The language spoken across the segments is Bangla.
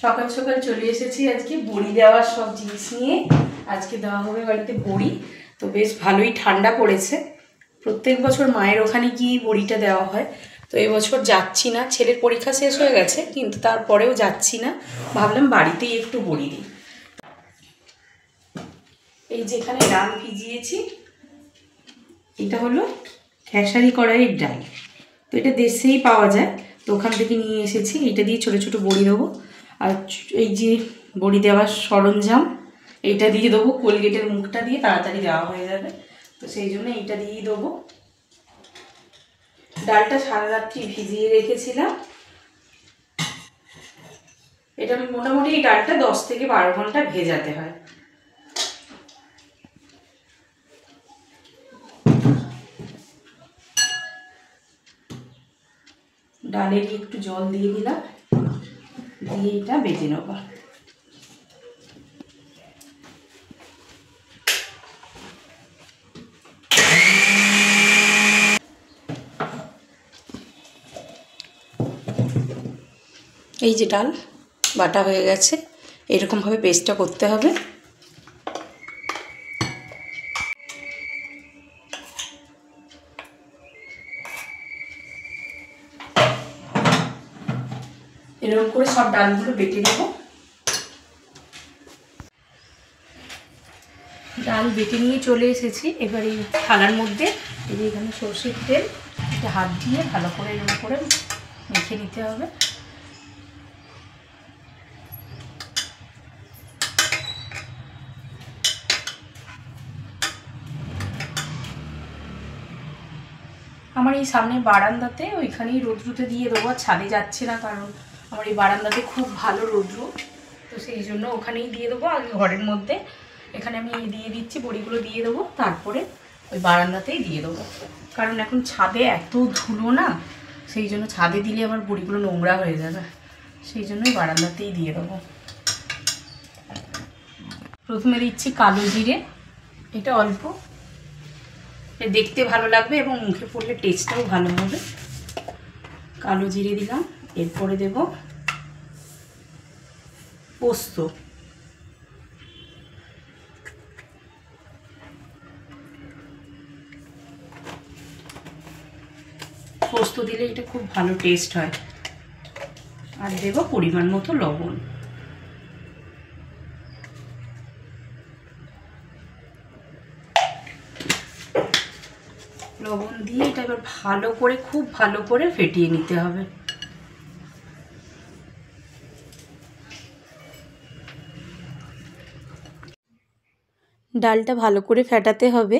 সকাল সকাল চলে এসেছি আজকে বড়ি দেওয়ার সব জিনিস নিয়ে। আজকে দেওয়া হবে বাড়িতে বড়ি। তো বেশ ভালোই ঠান্ডা পড়েছে। প্রত্যেক বছর মায়ের ওখানে গিয়ে বড়িটা দেওয়া হয়। তো এবছর যাচ্ছি না, ছেলের পরীক্ষা শেষ হয়ে গেছে, কিন্তু তারপরেও যাচ্ছি না, ভাবলাম বাড়িতেই একটু বড়ি দিই। এই যেখানে ডাল ভিজিয়েছি, এটা হলো খেসারি কড়াইয়ের ডাল। তো এটা দেশেই পাওয়া যায়, তো ওখান থেকে নিয়ে এসেছি। এটা দিয়ে ছোটো ছোটো বড়ি দেবো। আর এই যে বড়ি দেওয়ার সরঞ্জাম, এইটা দিয়ে দেবো। কোলগেটের মুখটা দিয়ে তাড়াতাড়ি দেওয়া হয়ে যাবে, তো সেই জন্য এইটা দিয়েই দেবো। ডালটা সারা রাত্রি ভিজিয়ে রেখেছিলাম। এটা মোটামুটি এই ডালটা 10 থেকে 12 ঘন্টা ভেজাতে হয়। ডালের একটু জল দিয়ে দিলাম, দিয়ে এটা বেজে নেব। এই যে ডাল বাটা হয়ে গেছে, এরকমভাবে পেস্টটা করতে হবে। এরকম করে সব ডালগুলো বেটে নেব। ডাল বেটে নিয়ে চলে এসেছি। এবার এই থালার মধ্যে এই যে এখানে সরষের তেল, এটা হাত দিয়ে ভালো করে এরকম করে মেখে নিতে হবে। আমার এই সামনে বারান্দাতে, ওইখানেই রৌদ্রুতে দিয়ে দেবো। ছাদে যাচ্ছে না, কারণ আমার এই বারান্দাতে খুব ভালো রৌদ্র, তো সেই জন্য ওখানেই দিয়ে দেবো। আগে ঘরের মধ্যে এখানে আমি দিয়ে দিচ্ছি, বড়িগুলো দিয়ে দেবো, তারপরে ওই বারান্দাতেই দিয়ে দেবো। কারণ এখন ছাদে এত ধুলো না, সেই জন্য ছাদে দিলে আমার বড়িগুলো নোংরা হয়ে যাবে, সেই জন্যই বারান্দাতেই দিয়ে দেবো। প্রথমে দিচ্ছি কালো জিরে, এটা অল্প, দেখতে ভালো লাগবে এবং মুখে পড়লে টেস্টটাও ভালো হবে। কালো জিরে দিলাম। এরপরে দেব পোস্ত, পোস্ত দিলে এটা খুব ভালো টেস্ট হয়। আর দেব পরিমাণ মতো লবণ। লবণ দিয়ে এটা এবার ভালো করে, খুব ভালো করে ফেটিয়ে নিতে হবে। ডালটা ভালো করে ফেটাতে হবে।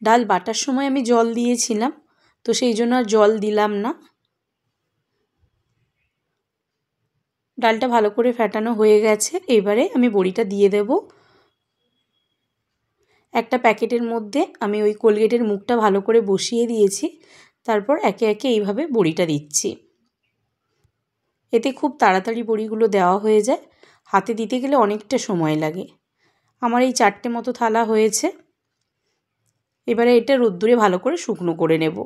ডাল বাটার সময় আমি জল দিয়েছিলাম, তো সেই জন্য আর জল দিলাম না। ডালটা ভালো করে ফেটানো হয়ে গেছে। এবারে আমি বড়িটা দিয়ে দেব। একটা প্যাকেটের মধ্যে আমি ওই কোলগেটের মুখটা ভালো করে বসিয়ে দিয়েছি, তারপর একে একে এইভাবে বড়িটা দিচ্ছি। এতে খুব তাড়াতাড়ি বড়িগুলো দেওয়া হয়ে যায়, হাতে দিতে গেলে অনেকটা সময় লাগে। আমার এই 4টে মতো থালা হয়েছে। এবারে এটা রোদ্দুরে ভালো করে শুকনো করে নেব।